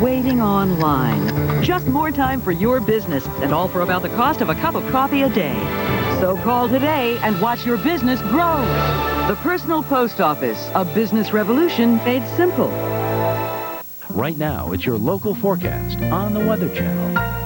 waiting online. Just more time for your business, and all for about the cost of a cup of coffee a day. So call today and watch your business grow. The Personal Post Office, a business revolution made simple. Right now, it's your local forecast on the Weather Channel.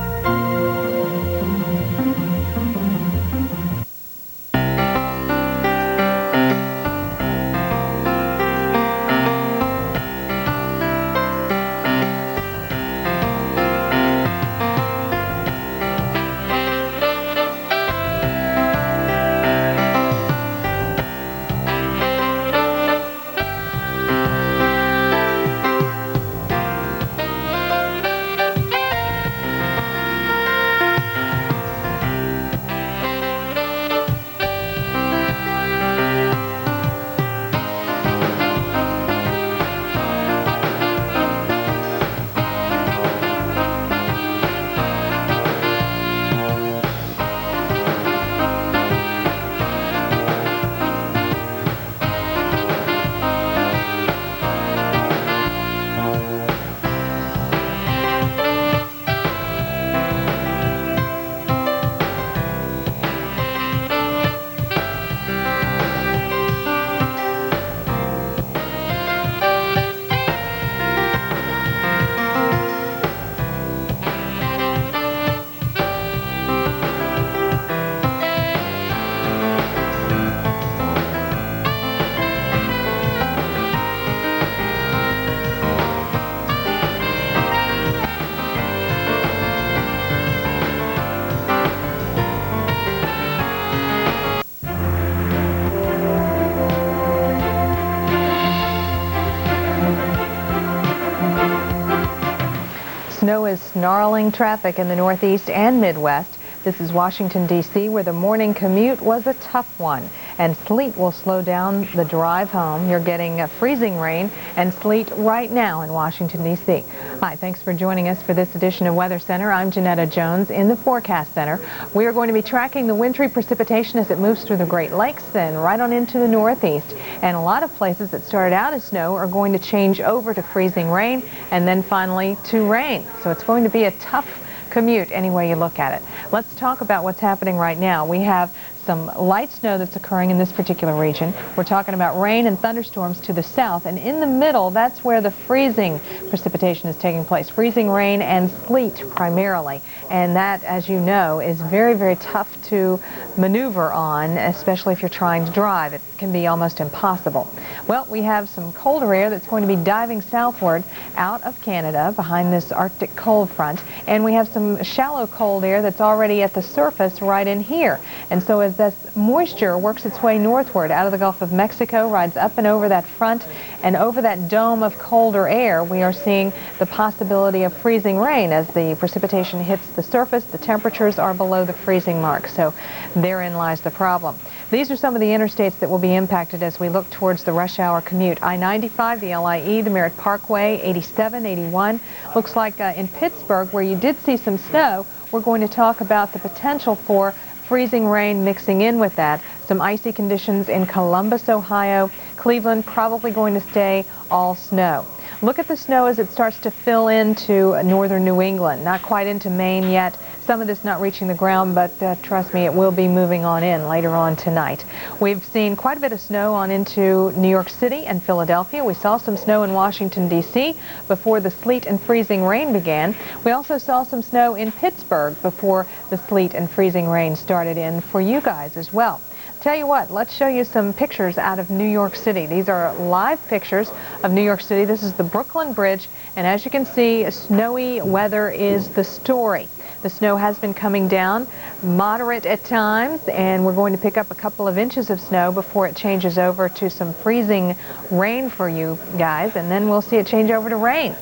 Snow is snarling traffic in the Northeast and Midwest. This is Washington, D.C., where the morning commute was a tough one. And sleet will slow down the drive home. You're getting freezing rain and sleet right now in Washington, D.C. Hi, thanks for joining us for this edition of Weather Center. I'm JEANETTA Jones in the Forecast Center. We are going to be tracking the wintry precipitation as it moves through the Great Lakes, then right on into the Northeast. And a lot of places that started out as snow are going to change over to freezing rain and then finally to rain. So it's going to be a tough commute any way you look at it. Let's talk about what's happening right now. We have some light snow that's occurring in this particular region. We're talking about rain and thunderstorms to the south, and in the middle, that's where the freezing precipitation is taking place. Freezing rain and sleet primarily, and that, as you know, is very, very tough to maneuver on, especially if you're trying to drive. It can be almost impossible. Well, we have some colder air that's going to be diving southward out of Canada behind this Arctic cold front, and we have some shallow cold air that's already at the surface right in here. And so as this moisture works its way northward out of the Gulf of Mexico, rides up and over that front and over that dome of colder air, we are seeing the possibility of freezing rain as the precipitation hits the surface. The temperatures are below the freezing mark, so therein lies the problem. These are some of the interstates that will be impacted as we look towards the rush hour commute. I-95, the LIE, the Merritt Parkway, 87, 81. Looks like in Pittsburgh, where you did see some snow, we're going to talk about the potential for freezing rain mixing in with that. Some icy conditions in Columbus, Ohio. Cleveland probably going to stay all snow. Look at the snow as it starts to fill into northern New England. Not quite into Maine yet. Some of this not reaching the ground, but trust me, it will be moving on in later on tonight. We've seen quite a bit of snow on into New York City and Philadelphia. We saw some snow in Washington, D.C. before the sleet and freezing rain began. We also saw some snow in Pittsburgh before the sleet and freezing rain started in for you guys as well. Tell you what, let's show you some pictures out of New York City. These are live pictures of New York City. This is the Brooklyn Bridge, and as you can see, snowy weather is the story. The snow has been coming down, moderate at times, and we're going to pick up a couple of inches of snow before it changes over to some freezing rain for you guys, and then we'll see it change over to rain.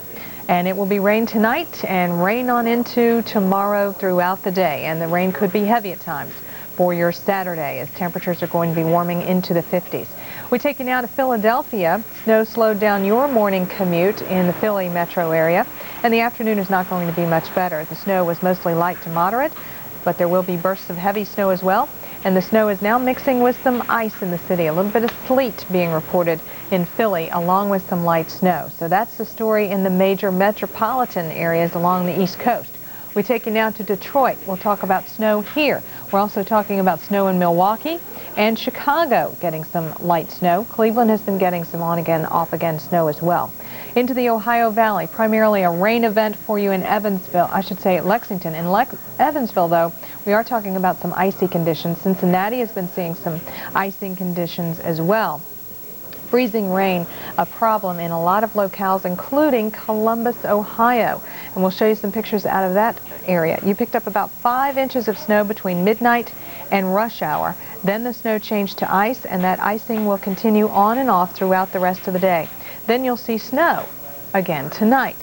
And it will be rain tonight and rain on into tomorrow throughout the day, and the rain could be heavy at times for your Saturday as temperatures are going to be warming into the 50s. We take you now to Philadelphia. Snow slowed down your morning commute in the Philly metro area, and the afternoon is not going to be much better. The snow was mostly light to moderate, but there will be bursts of heavy snow as well. and the snow is now mixing with some ice in the city. A little bit of sleet being reported in Philly, along with some light snow. So that's the story in the major metropolitan areas along the East Coast. We take you now to Detroit. We'll talk about snow here. We're also talking about snow in Milwaukee and Chicago getting some light snow. Cleveland has been getting some on-again, off-again snow as well. Into the Ohio Valley, primarily a rain event for you in Evansville, I should say Lexington. In Evansville, though, we are talking about some icy conditions. Cincinnati has been seeing some icing conditions as well. Freezing rain, a problem in a lot of locales, including Columbus, Ohio. And we'll show you some pictures out of that area. You picked up about 5 inches of snow between midnight and rush hour. Then the snow changed to ice, and that icing will continue on and off throughout the rest of the day. Then you'll see snow again tonight.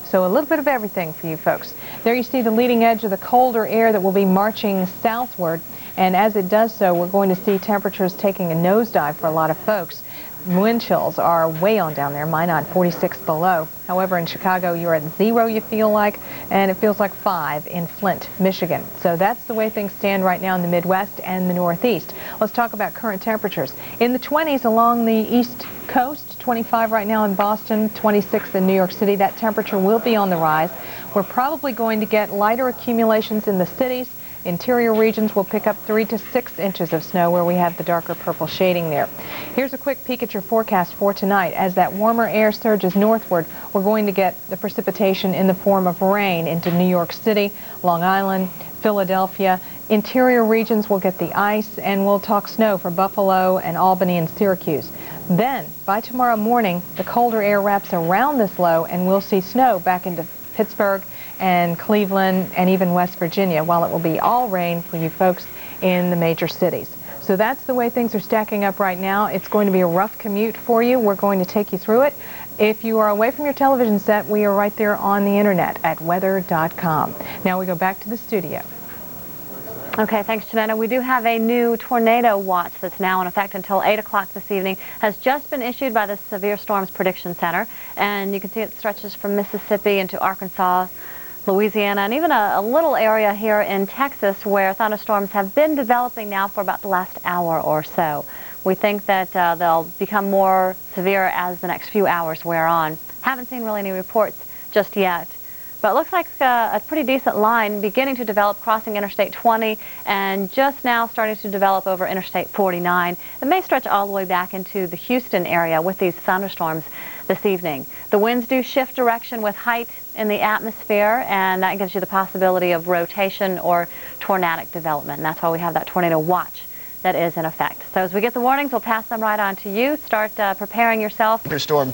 So a little bit of everything for you folks. There you see the leading edge of the colder air that will be marching southward. And as it does so, we're going to see temperatures taking a nosedive for a lot of folks. Wind chills are way on down there, minus 46 below. However, in Chicago, you're at 0, you feel like, and it feels like 5 in Flint, Michigan. So that's the way things stand right now in the Midwest and the Northeast. Let's talk about current temperatures. In the 20s along the East Coast, 25 right now in Boston, 26 in New York City. That temperature will be on the rise. We're probably going to get lighter accumulations in the cities. Interior regions will pick up 3 to 6 inches of snow where we have the darker purple shading there. Here's a quick peek at your forecast for tonight. As that warmer air surges northward, we're going to get the precipitation in the form of rain into New York City, Long Island, Philadelphia. Interior regions will get the ice, and we'll talk snow for Buffalo and Albany and Syracuse. Then, by tomorrow morning, the colder air wraps around this low, and we'll see snow back into Pittsburgh and Cleveland and even West Virginia, while it will be all rain for you folks in the major cities. So that's the way things are stacking up right now. It's going to be a rough commute for you. We're going to take you through it. If you are away from your television set, we are right there on the internet at weather.com. Now we go back to the studio. Okay, thanks, JEANETTA. We do have a new tornado watch that's now in effect until 8 o'clock this evening. Has just been issued by the Severe Storms Prediction Center, and you can see it stretches from Mississippi into Arkansas, Louisiana, and even a little area here in Texas where thunderstorms have been developing now for about the last hour or so. We think that they'll become more severe as the next few hours wear on. Haven't seen really any reports just yet. But it looks like a pretty decent line beginning to develop crossing Interstate 20 and just now starting to develop over Interstate 49. It may stretch all the way back into the Houston area with these thunderstorms this evening. The winds do shift direction with height in the atmosphere, and that gives you the possibility of rotation or tornadic development. And that's why we have that tornado watch that is in effect. So as we get the warnings, we'll pass them right on to you. Start preparing yourself. Storm